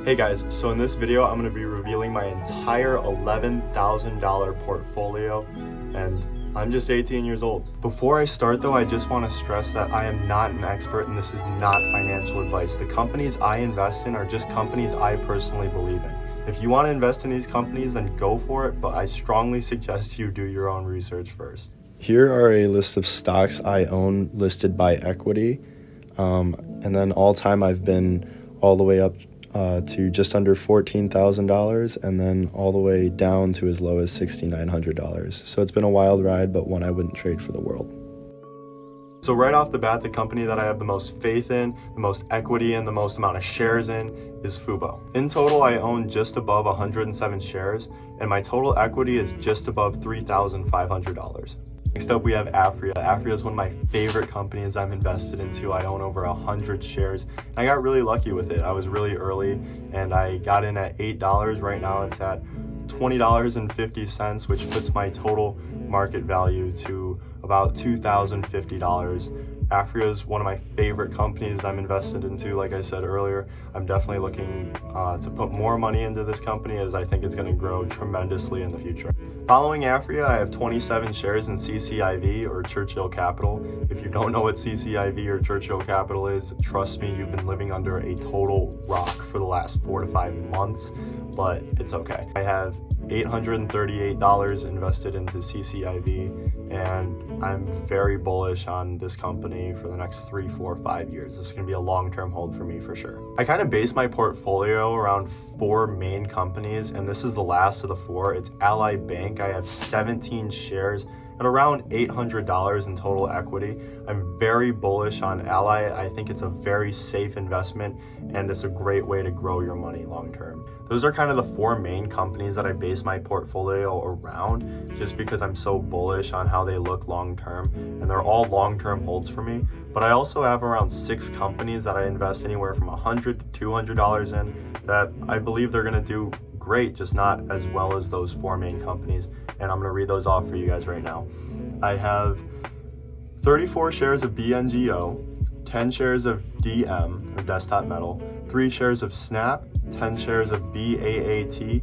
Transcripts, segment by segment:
Hey guys, so in this video I'm going to be revealing my entire $11,000 portfolio, and I'm just 18 years old. Before I start though, I just want to stress that I am not an expert and this is not financial advice. The companies I invest in are just companies I personally believe in. If you want to invest in these companies, then go for it, but I strongly suggest you do your own research first. Here are a list of stocks I own listed by equity, and then all time I've been all the way up to just under $14,000 and then all the way down to as low as $6,900. So it's been a wild ride, but one I wouldn't trade for the world. So right off the bat, the company that I have the most faith in, the most equity in, the most amount of shares in is Fubo. In total, I own just above 107 shares, and my total equity is just above $3,500. Next up, we have Afria. Afria is one of my favorite companies I've invested into. I own over 100 shares. And I got really lucky with it. I was really early and I got in at $8. Right now it's at $20.50, which puts my total market value to about $2,050. Afria is one of my favorite companies I'm invested into. Like I said earlier, I'm definitely looking to put more money into this company as I think it's going to grow tremendously in the future. Following Afria, I have 27 shares in CCIV, or Churchill Capital. If you don't know what CCIV or Churchill Capital is, trust me, you've been living under a total rock for the last 4 to 5 months, but it's okay. I have $838 invested into CCIV, and I'm very bullish on this company for the next 3, 4, 5 years. This is going to be a long-term hold for me for sure. I kind of base my portfolio around 4 main companies, and this is the last of the 4. It's Ally Bank. I have 17 shares and around $800 in total equity. I'm very bullish on Ally. I think it's a very safe investment and it's a great way to grow your money long term. Those are kind of the 4 main companies that I base my portfolio around, just because I'm so bullish on how they look long term, and they're all long term holds for me. But I also have around 6 companies that I invest anywhere from $100 to $200 in that I believe they're going to do great, just not as well as those 4 main companies, and I'm going to read those off for you guys right now. I have 34 shares of BNGO, 10 shares of DM, or Desktop Metal, 3 shares of Snap, 10 shares of BAAT,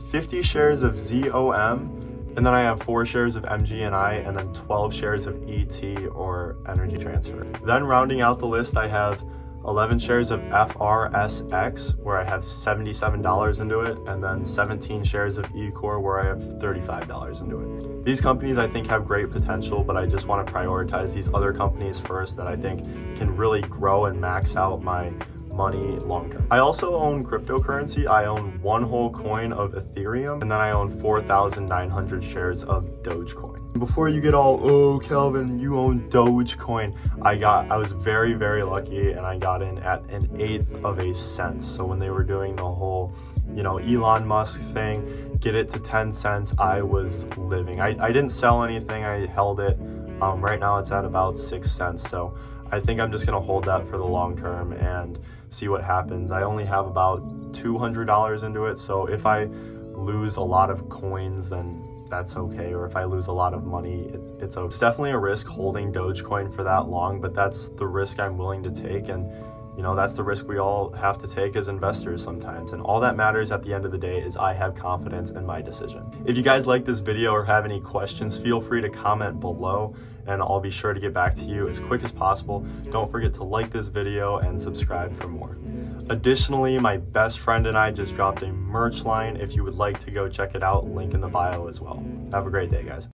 50 shares of ZOM, and then I have 4 shares of MGNI, and then 12 shares of ET, or Energy Transfer. Then rounding out the list, I have 11 shares of FRSX, where I have $77 into it, and then 17 shares of eCore, where I have $35 into it. These companies I think have great potential, but I just want to prioritize these other companies first that I think can really grow and max out my money long term. I also own cryptocurrency. I own 1 whole coin of Ethereum, and then I own 4,900 shares of Dogecoin. Before you get all, oh Calvin, you own Dogecoin, I was very, very lucky, and I got in at 1/8 of a cent. So when they were doing the whole, Elon Musk thing, get it to 10 cents, I was living. I didn't sell anything, I held it. Right now it's at about 6 cents. So I think I'm just gonna hold that for the long term and see what happens. I only have about $200 into it, so if I lose a lot of coins, then that's okay, or if I lose a lot of money, it's okay. It's definitely a risk holding Dogecoin for that long, but that's the risk I'm willing to take, and that's the risk we all have to take as investors sometimes. And all that matters at the end of the day is I have confidence in my decision. If you guys like this video or have any questions, feel free to comment below, and I'll be sure to get back to you as quick as possible. Don't forget to like this video and subscribe for more. Additionally, my best friend and I just dropped a merch line. If you would like to go check it out, link in the bio as well. Have a great day, guys.